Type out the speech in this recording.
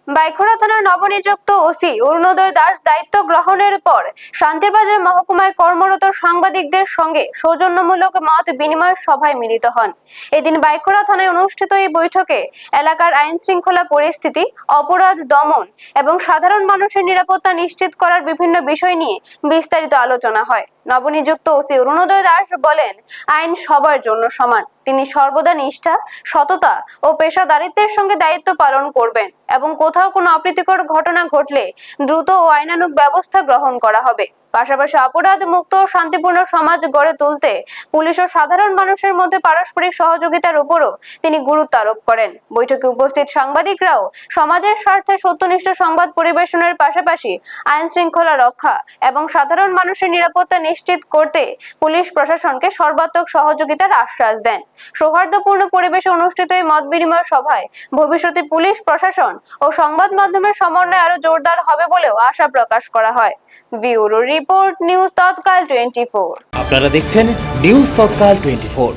বাইখোড়া থানার নবনিযুক্ত ওসি অরুণোদয় দাস দায়িত্ব গ্রহণের পর শান্তিরবাজার মহকুমায় কর্মরত সাংবাদিকদের সঙ্গে সৌজন্যমূলক মত বিনিময় সভায় মিলিত হন। এদিন বাইখোড়া থানায় অনুষ্ঠিত এই বৈঠকে এলাকার আইন শৃঙ্খলা পরিস্থিতি, অপরাধ দমন এবং সাধারণ মানুষের নিরাপত্তা নিশ্চিত করার বিভিন্ন বিষয় নিয়ে বিস্তারিত আলোচনা হয়। নবনিযুক্ত ওসি অরুণোদয় দাস বলেন, আইন সবার জন্য সমান। তিনি সর্বদা নিষ্ঠা, সততা ও পেশাদারিত্বের সঙ্গে দায়িত্ব পালন করবেন এবং কোথাও কোনো অপ্রীতিকর ঘটনা ঘটলে দ্রুত ও আইনানুগ ব্যবস্থা গ্রহণ করা হবে। পাশাপাশি অপরাধ মুক্ত ও শান্তিপূর্ণ সমাজ গড়ে তুলতে পুলিশ ও সাধারণ মানুষের মধ্যে পারস্পরিক সহযোগিতার উপরও তিনি গুরুত্ব আরোপ করেন। বৈঠকে উপস্থিত সাংবাদিকরাও সমাজের স্বার্থে সত্যনিষ্ঠ সংবাদ পরিবেশনের পাশাপাশি আইন শৃঙ্খলা রক্ষা এবং সাধারণ মানুষের নিরাপত্তা নিশ্চিত করতে পুলিশ প্রশাসনকে সর্বাত্মক সহযোগিতার আশ্বাস দেন। সৌহার্দ্যপূর্ণ পরিবেশে অনুষ্ঠিত এই মত বিনিময় সভায় ভবিষ্যতে পুলিশ প্রশাসন ও সংবাদ মাধ্যমের সমন্বয় আরো জোরদার হবে বলেও আশা প্রকাশ করা হয়। ব্যুরো রিপোর্ট, নিউজ তৎকাল 24। আপনারা দেখছেন নিউজ তৎকাল 24।